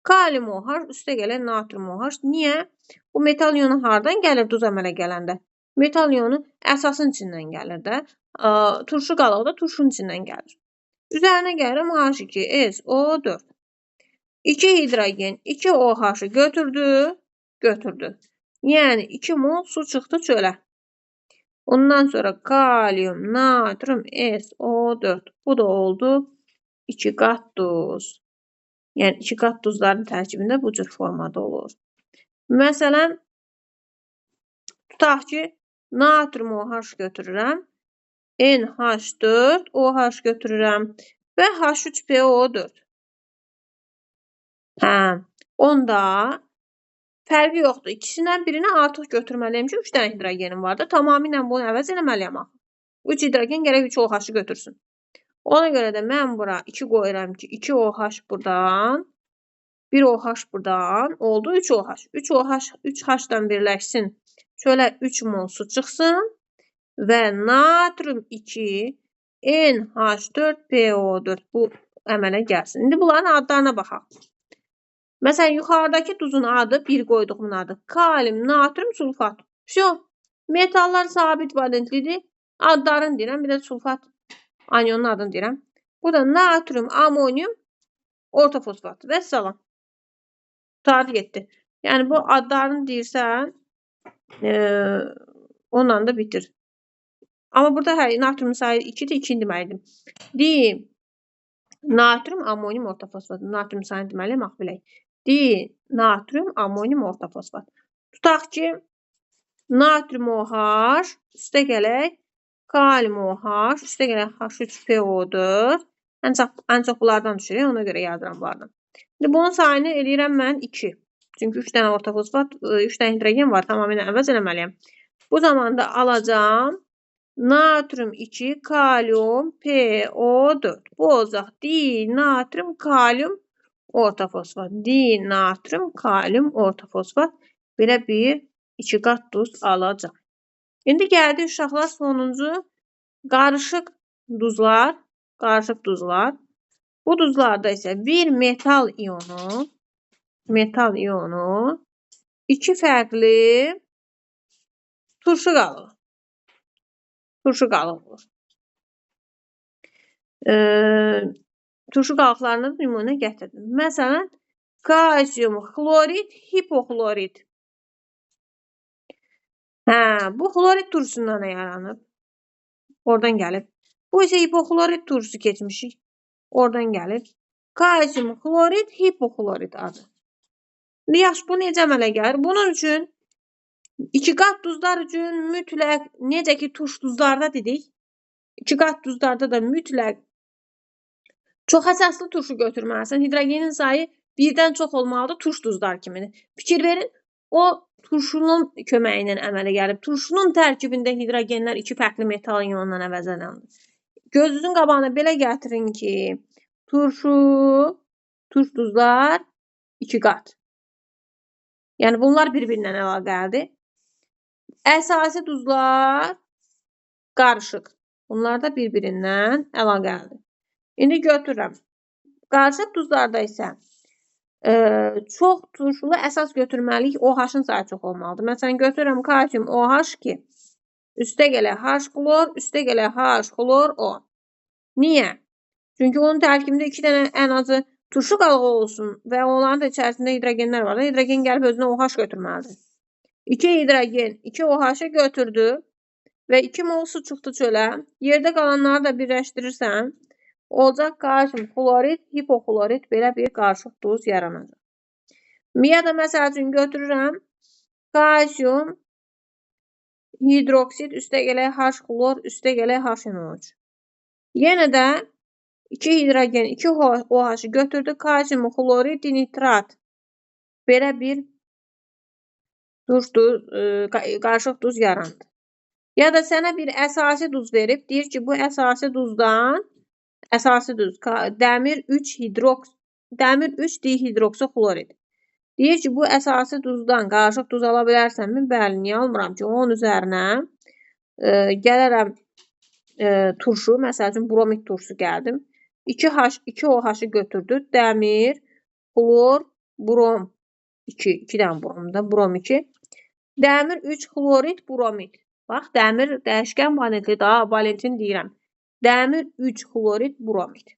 Kalium OH üstə gələn natrium OH. Niyə? Bu metal iyonu hardan gəlir duz əmələ gələndə? Metal iyonu əsasın içindən gəlir də. Turşu qalığı da turşunun içindən gəlir. Üzərinə gəlirəm H2SO4. 2 hidrogen 2 OH-ı götürdü. Yəni 2 mol su çıxdı çölə. Ondan sonra kalium, natrium, SO4. Bu da oldu 2 qat duz. Yəni 2 qat duzların tərkibində bu cür formada olur. Məsələn, tutaq ki, natrium OH götürürəm. NH4 OH götürürəm və H3PO4. Onda fərqi yoxdur. İkisindən birini artıq götürməliyəm ki, 3 dənə hidrogenim var da. Tamamilə bunu əvəz eləməliyəm. 3 hidrogen gərək 3 OH-ı götürsün. Ona görə də mən bura 2 qoyuram ki, 2 OH buradan, 1 OH buradan, oldu 3 OH. 3 OH 3 H-dan birləşsin. Çölə 3 mol su çıxsın və natrium 2 NH4PO4 bu əmələ gəlsin. İndi bunların adlarına baxaq. Məsələn, yuxarıdakı duzun adı, bir qoyduğumun adı kalium, natrium, sulfat. Metallar sabit valentlidir. Adlarını deyirəm, bir də sulfat anionun adını deyirəm. Bu da natrium, amonium, orta fosfat və salam. Tarif getdi. Yəni bu adlarını deyirsən, onunla da bitir. Amma burada natriumun sayı 2-dir, 2-ni deməliydim. Deyim, natrium, amonium, orta fosfat. Natrium sayını deməliyəm, bax bilək. Deyim, natrium, amonium, orta fosfat. Tutaq ki, natrium OH, üstə gələk, kalium OH, üstə gələk H3PO4. Ən çox bunlardan düşürək, ona görə yazıram bunlardan. İndi bunun sayını eləyirəm mən 2. Çünki 3 dənə orta fosfat, 3 dənə hidrogen var, tamamilə əvəz eləməliyəm. Bu zamanda alacağım natrium 2, kalium, PO4. Bu olacaq di, natrium, kalium, orta fosfat. Di, natrium, kalium, orta fosfat. Belə bir 2 qat duz alacaq. İndi gəldi uşaqlar sonuncu qarışıq duzlar. Bu duzlarda isə bir metal iyonu, 2 fərqli turşu qalığı olur. Turşu qalıqlarını nümunə gətirdim. Məsələn, kalsium, xlorid, hipoxlorid. Bu xlorid turşusundan yaranıb. Oradan gəlib. Bu isə hipoxlorid turşusu keçmişik. Oradan gəlib. Kalsium, xlorid, hipoxlorid adı. Yaxşı, bu necə əmələ gəlir? Bunun üçün 2 qat duzlar üçün mütləq, necə ki turş duzlarda dedik, 2 qat duzlarda da mütləq çox əsaslı turşu götürməlisən. Hidrogenin sayı birdən çox olmalıdır turş duzlar kimidir. Fikir verin, o turşunun köməyi ilə əmələ gəlib. Turşunun tərkibində hidrogenlər 2 fərqli metal iyonundan əvəzlənir. Gözünüzün qabağına belə gətirin ki, turş duzlar 2 qat. Yəni bunlar bir-birindən əlaqəlidir. Əsasi duzlar qarışıq. Bunlar da bir-birindən əlaqəlidir. İndi götürürəm. Qarışıq duzlarda isə çox turşulu əsas götürməliyik. OH-ın sayı çox olmalıdır. Məsələn, götürürəm kalsium OH2. Üstə gələ H xlor, üstə gələ H xlor O. Niyə? Çünki onun tərkibində 2 dənə ən azı turşu qalığı olsun və onların da içərisində hidrogenlər var. Hidrogen gəlib özünə OH götürməlidir. 2 hidrogen 2 OH-ı götürdü və 2 mol su çıxdı çölə. Yerdə qalanları da birləşdirirsən. olacaq kalsium xlorid, hipoklorid belə bir qarışıq duz yaranacaq. Ya da məsəl üçün götürürəm kalsium hidroksid üstə gələk H xlor üstə gələk HNO3. Yenə də 2 hidrogen 2 OH-ı götürdü, kalsium xlorid nitrat belə bir qarışıq duz yarandı. Ya da sənə bir əsasi duz verib, deyir ki, bu əsasi duzdan dəmir 3 dihidroksixlorid. Deyir ki, bu əsasi duzdan qarışıq duz ala bilərsənmi? Bəli, niyə almıram ki? Onun üzərinə gələrəm turşu, məsəl üçün bromid turşusu gəldim. 2 OH-ı götürdü. Dəmir, xlor, brom 2 dənə bromda, brom 2. Dəmir 3 xlorid, bromid. Bax, dəmir dəyişkən valentli, daha valentin deyirəm. Dəmir 3 xlorid, bromid.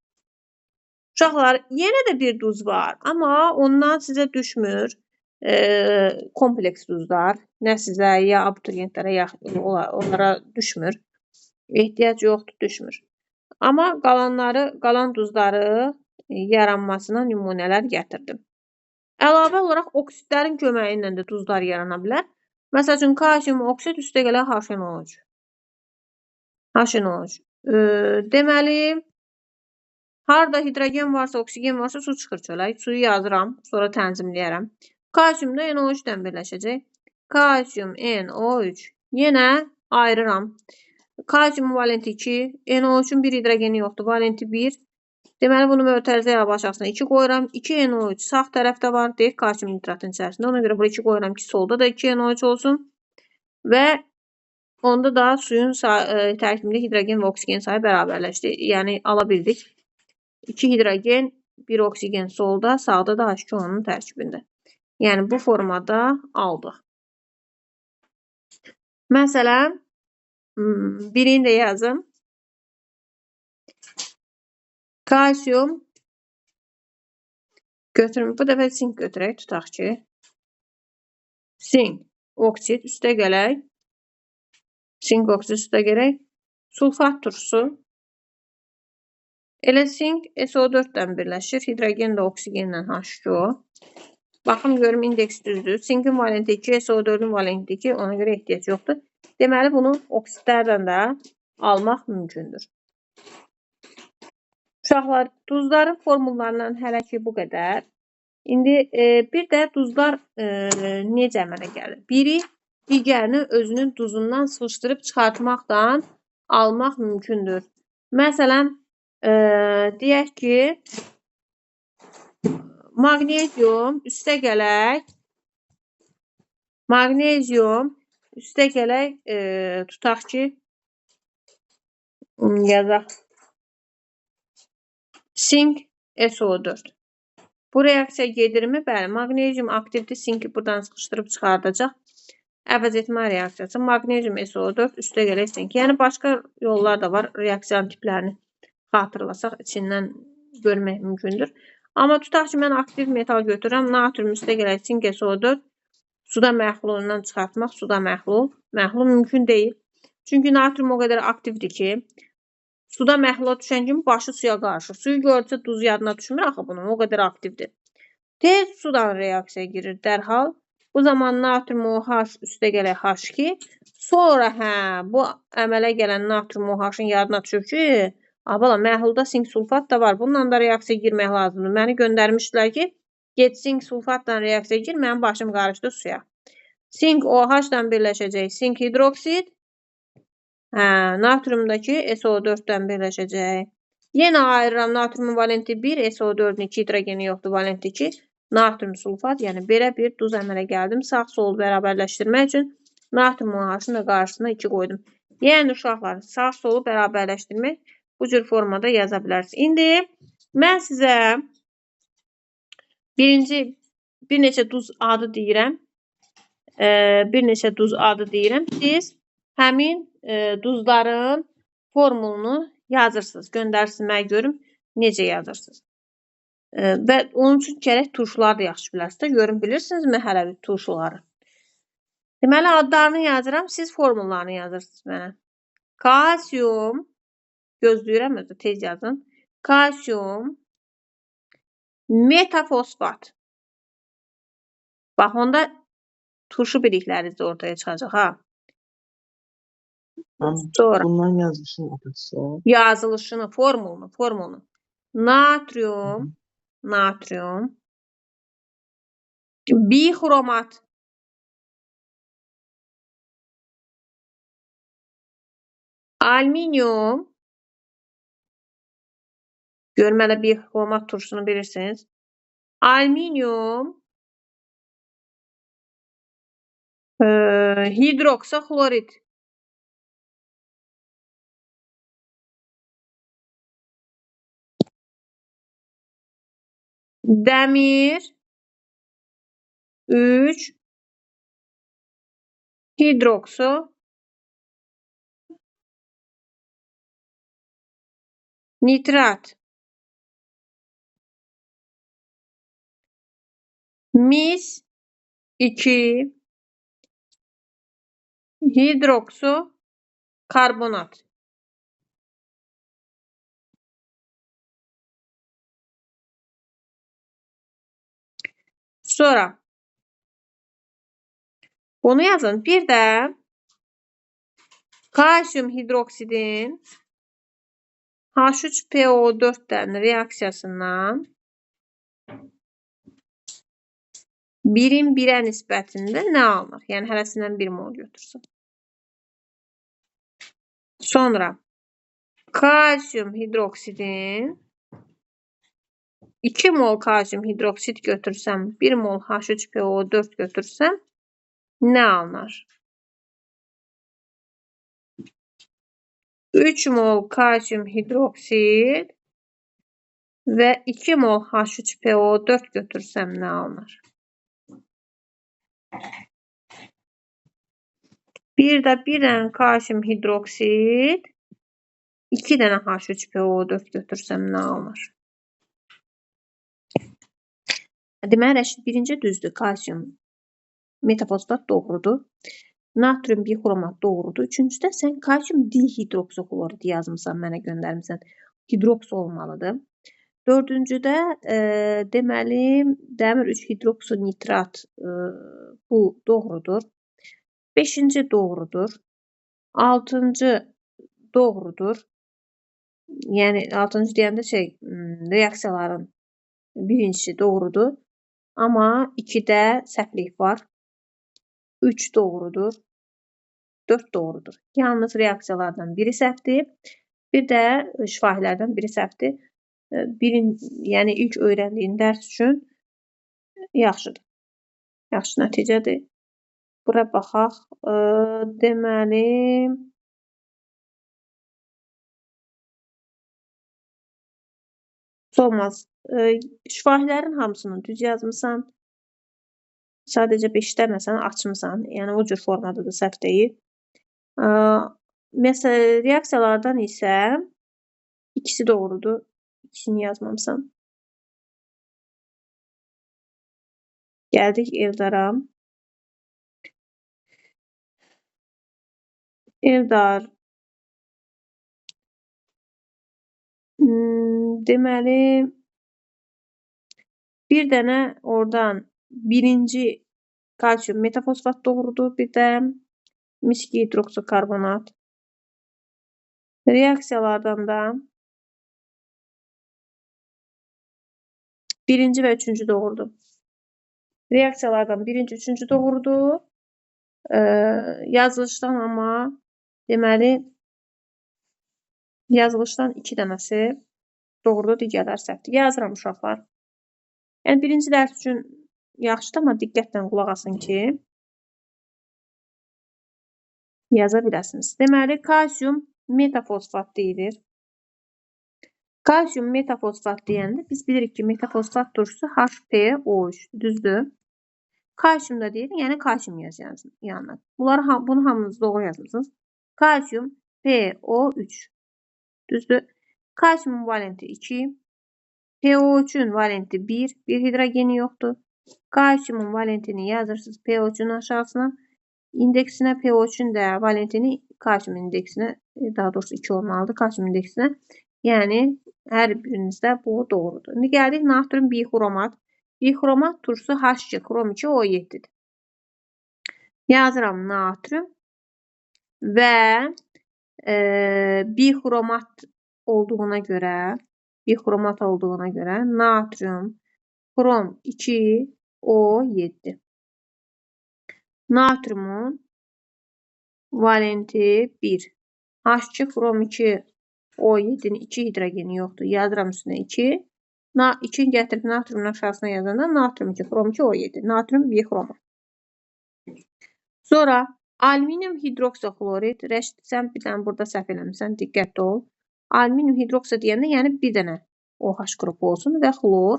Uşaqlar, yenə də bir duz var, amma ondan sizə düşmür kompleks duzlar. Nə sizə, ya abituriyentlərə, ya onlara düşmür. Ehtiyac yoxdur, düşmür. Amma qalan duzları yaranmasına nümunələr gətirdim. Əlavə olaraq oksidlərin köməyi ilə də duzlar yarana bilər. Məsəl üçün, kalsium oksid üstə gələ HNO3. Deməli, harada hidrogen varsa, oksigen varsa su çıxır çölə. Suyu yazıram, sonra tənzimləyərəm. Kalsium da NO3-dən birləşəcək. Kalsium NO3. Yenə ayırıram. Kalsium valenti 2, NO3-ün bir hidrogeni yoxdur, valenti 1. Deməli, bunu mötərizə yağ aşağısına 2 qoyuram. 2 NO3 sağ tərəfdə var, deyək kalsium nitratın içərisində. Ona görə bura 2 qoyuram ki, solda da 2 NO3 olsun. Və onda da suyun tərkibində hidrogen və oksigen sayı bərabərləşdi. Yəni, ala bildik. 2 hidrogen, 1 oksigen solda, sağda da H2 onun tərkibində. Yəni, bu formada aldıq. Məsələn, birini də yazım. Kalsium götürün. Bu dəfə sink götürək, tutaq ki. Sink, oksid üstə gələk. Sink, oksid üstə gələk. Sulfat turşusu. Elə sink SO4-dən birləşir. Hidrogen də oksigenlə H2O. Baxım, görüm, indeks düzdür. Sinkin valenti 2, SO4-ün valenti 2. Ona görə ehtiyac yoxdur. Deməli, bunu oksidlərdən də almaq mümkündür. Uşaqlar, duzların formullarından hələ ki bu qədər. İndi bir də duzlar necə əmələ gəlir? Biri digərini özünün duzundan sıxışdırıb çıxartmaqdan almaq mümkündür. Məsələn, deyək ki, magnezium üstə gələk, tutaq ki, yazaq. Sink SO4. Bu reaksiya gedirmi? Bəli, magnezium aktivdir, sinki buradan sıxışdırıb çıxardacaq. Əvəz etmə reaksiyası. Magnezium SO4 üstə gələk sink. Yəni, başqa yollar da var. Reaksiyanın tiplərini xatırlasaq, içindən görmək mümkündür. Amma tutaq ki, mən aktiv metal götürürəm. Natrium üstə gələk sink SO4. Suda məhlulundan çıxartmaq, suda məhlul mümkün deyil. Çünki natrium o qədər aktivdir ki, suda məhlula düşən kimi başı suya qarışır. Suyu görsə duz yadına düşmür axı bunun, o qədər aktivdir. Tez sudan reaksiya girir dərhal. Bu zaman natrium OH üstə gələk H2. Sonra bu əmələ gələn natrium OH-ın yadına düşür ki, abala məhlulda sink sulfat da var. Bununla da reaksiya girmək lazımdır. Məni göndərmişdilər ki, get sink sulfatla reaksiya gir, mənim başım qarışdı suya. Sink OH-dan birləşəcək sink hidroksid. Natriumdakı SO4-dən birləşəcək. Yenə ayırıram, natriumun valenti 1, SO4-ün 2 hidrogeni yoxdur, valenti 2. Natrium sulfat, yəni belə bir duz əmələ gəldim. Sağ-sol bərabərləşdirmək üçün natrium OH-ın da qarşısına 2 qoydum. Yəni, uşaqlar, sağ-solu bərabərləşdirmək bu cür formada yaza bilərsiniz. İndi mən sizə bir neçə duz adı deyirəm. Siz həmin duzların formulunu yazırsınız. Göndərsiniz, mən görüm necə yazırsınız. Və onun üçün gərək turşuları da yaxşı bilərsiniz. Görün, bilirsinizmi hələ bir turşuları? Deməli, adlarını yazıram, siz formullarını yazırsınız mənə. Kalsium, gözləyirəm, tez yazın. kalsiyum, metafosfat. Bax, onda turşu birlikləri də ortaya çıxacaq, ha. Sonra Bundan yazmışın atası. yazılışını, formulunu. Natrium, bixromat, alüminium, görməli bixromat turşusunu bilirsiniz. Alüminium, hidroksixlorid, dəmir, 3, hidrokso, nitrat, mis, 2, hidrokso, karbonat. Sonra bunu yazın. Bir də kalsiyum hidroksidin H3PO4'dən reaksiyasından 1'in 1'ə nisbətində nə alınır? Yəni hərəsindən 1 mol götürsün. Sonra kalsiyum hidroksidin 2 mol kalsiyum hidroksid götürsəm, 1 mol H3PO4 götürsəm nə alınır? 3 mol kalsiyum hidroksid və 2 mol H3PO4 götürsəm nə alınır? Bir də 1 dənə kalsiyum hidroksid, 2 dənə H3PO4 götürsəm nə alınır? Deməli, Rəşid, birinci düzdür, kalsiyum metafosfat doğrudur. Natrium bixromat doğrudur. Üçüncüdə sən kalsiyum dihidroksixlorid yazmısan, mənə göndərmisən. Hidroks olmalıdır. Dördüncüdə deməli, dəmir 3 hidrokso nitrat bu doğrudur. Beşinci doğrudur. Altıncı doğrudur. Yəni, altıncı deyəndə reaksiyaların birincisi doğrudur. Amma 2-də səhvlik var. 3 doğrudur. 4 doğrudur. Yalnız reaksiyalardan biri səhvdir. Bir də şifahilərdən biri səhvdir. Yəni ilk öyrəndiyin dərs üçün yaxşıdır. Yaxşı nəticədir. Bura baxaq. Deməli, olmaz. Şifahilərin hamısını düz yazmısan. Sadəcə 5 deməsən, açmısan. Yəni o cür formada da səhv deyil. Məsələn, reaksiyalardan isə ikisi doğrudur. İkisini yazmamısan. Gəldik Eldara. Eldar. Deməli, bir dənə oradan birinci kalsiyum metafosfat doğrudur. Bir də miski hidroksokarbonat. Reaksiyalardan da birinci və üçüncü doğrudur. Reaksiyalardan birinci, üçüncü doğrudur. Yazılışdan amma deməli yazılışdan 2 dənəsi doğrudur, digərləri səhvdir. Yazıram uşaqlar. Yəni birinci dərs üçün yaxşıdır, amma diqqətlə qulaq asın ki yaza biləsiniz. Deməli, kalsiyum metafosfat deyilir. Kalsiyum metafosfat deyəndə biz bilirik ki, metafosfat turşusu HPO3, düzdür? Kalsiyum da deyir, yəni kalsiyum yazın yanına. Bunu hamınız doğru yazırsınız. Kalsiyum PO3, düzdür? Kalsiyumun valenti 2, PO3'ün valenti 1, bir hidrogeni yoxdur. Kalsiyumun valentini yazırsınız PO3'ün aşağısına. İndeksinə PO3'ün də valentini kalsiyum indeksinə, daha doğrusu 2 olmalıdır kalsiyum indeksinə. Yəni Hər birinizdə bu doğrudur. İndi gəldik natrium bixromat. Bixromat turşusu H2 xrom 2 O7-dir. Yazıram natrium və bixromat olduğuna görə natrium xrom 2 O7. Natriumun valenti 1. H2 xrom 2 O7'nin 2 hidrogeni yoxdur. Yazıram üstünə 2. 2 gətirib natriumun aşağısına yazanda natrium 2 xrom 2 O7. Natrium bixromat. Sonra alüminium hidroksixlorid. Rəşid, sən bir dənə burada səhv eləmirsən. Diqqətli ol. Alüminium hidroksa deyəndə yəni bir dənə OH qrupu olsun və xlor.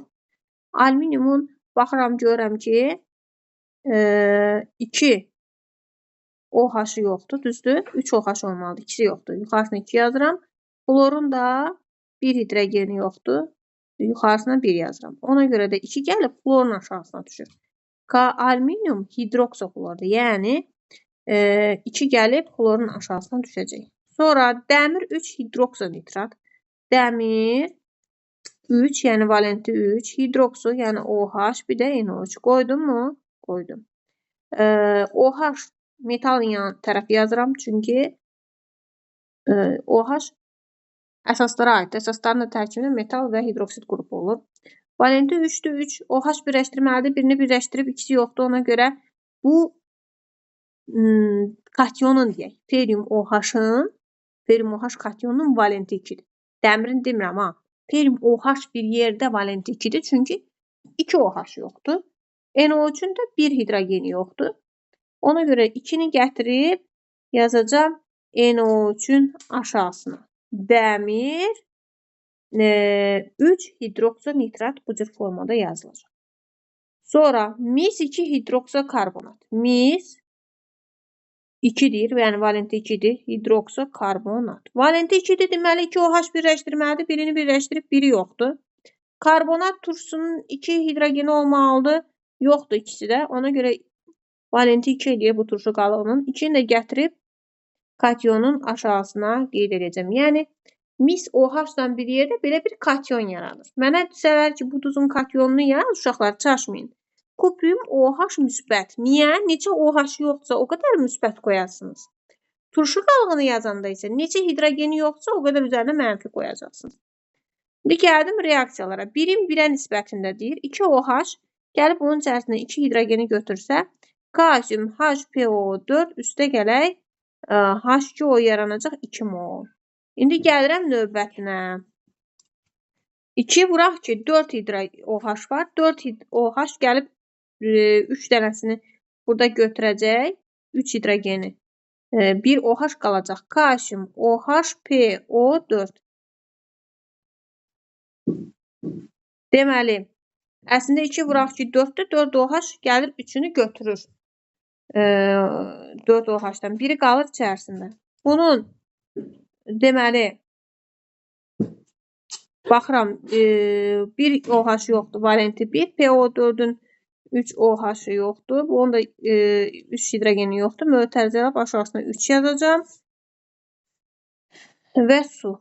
Alüminiumun baxıram görürəm ki 2 OH yoxdur, düzdür? 3 OH olmalıdır. İkisi yoxdur. Yuxarısına 2 yazıram. Xlorun da 1 hidrogeni yoxdur. Yuxarısına 1 yazıram. Ona görə də 2 gəlib xlorun aşağısına düşür. Alüminium hidroksixlordur. Yəni 2 gəlib xlorun aşağısına düşəcək. Sonra dəmir 3 hidroksonitrat. Dəmir 3, yəni valenti 3, hidroksu, yəni OH, bir də NO3. Qoydum mu? Qoydum. OH metalın yan tərəf yazıram, çünki OH əsaslara aiddir. Əsasların da tərkibində metal və hidroksid qrupu olur. Valenti 3'dür, 3. OH birləşdirməlidir, birini birləşdirib, ikisi yoxdur. Ona görə bu katyonun deyək, ferium OH katyonunun valenti 2'dir. Dəmirin demirəm ha. Ferium OH bir yerdə valenti 2'dir, çünki 2 OH yoxdur. NO3'ün də 1 hidrogeni yoxdur. Ona görə 2'ni gətirib yazacağım NO3'ün aşağısına. Dəmir 3 hidroksonitrat bu cür formada yazılacaq. Sonra mis 2 hidroksokarbonat. Mis 2'dir, yəni valenti 2'dir. Hidroksokarbonat. Valenti 2'dir, deməli 2 OH birləşdirməlidir. Birini birləşdirib, biri yoxdur. Karbonat turşusunun 2 hidrogeni olmalıdır. Yoxdur ikisi də. Ona görə valenti 2 eləyir bu turşu qalığının. 2'ni də gətirib katyonun aşağısına qeyd edəcəm. Yəni mis OH-dan bir yerdə belə bir katyon yaranır. Mənə desələr ki, bu duzun katyonunu yaz, uşaqlar çaşmayın. Kuprium OH müsbət. Niyə? Neçə OH yoxdursa o qədər müsbət qoyarsınız. Turşu qalığını yazanda isə neçə hidrogeni yoxdursa o qədər üzərinə mənfi qoyacaqsınız. İndi gəldim reaksiyalara. Birin 1'ə nisbətindədir. 2 OH gəlib bunun içərisində 2 hidrogeni götürsə, kalsium HPO4 üstə gələk H2O yaranacaq 2 mol. İndi gəlirəm növbətinə. 2 vuraq ki 4 OH var. 4 OH gəlib 3 dənəsini burada götürəcək. 3 hidrogeni. 1 OH qalacaq. Kalsium OHPO4. Deməli, əslində 2 vuraq ki 4'dür. 4 OH gəlir 3'ünü götürür. 4 OH-dan biri qalır içərisində. Bunun deməli baxıram 1 OH yoxdur, valenti 1. PO4'ün 3 OH yoxdur. Bunun da 3 hidrogeni yoxdur. Mötərizələr aşağısına 3 yazacağım. Və su.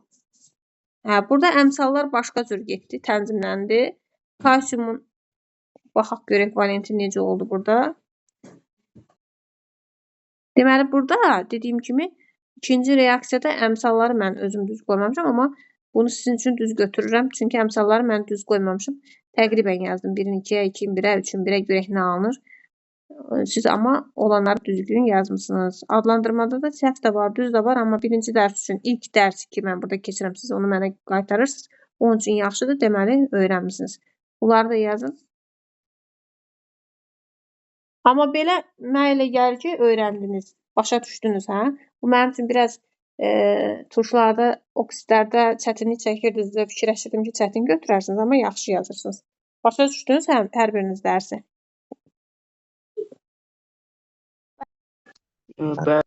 Burada əmsallar başqa cür getdi, tənzimləndi. Kalsiumun baxaq görək valenti necə oldu burada. Deməli burada dediyim kimi ikinci reaksiyada əmsalları mən özüm düz qoymamışam, amma bunu sizin üçün düz götürürəm. Çünki əmsalları mən düz qoymamışam. Təqribən yazdım. 1'in 2'yə, 2'in 1'ə, 3'ün 1'ə görək nə alınır. Siz amma olanları düzgün yazmışsınız. Adlandırmada da səhv də var, düz də var. Amma birinci dərs üçün ilk dərs ki mən burada keçirəm, siz onu mənə qaytarırsınız. Onun üçün yaxşıdır. Deməli öyrənmişsiniz. Bunları da yazın. Amma belə mənə elə gəlir ki, öyrəndiniz. Başa düşdünüz, hə? Bu mənim üçün biraz turşularda, oksidlərdə çətinlik çəkirdiniz və fikirləşirdim ki, çətin götürərsiniz, amma yaxşı yazırsınız. Başa düşdünüz hər biriniz dərsi? Bəli.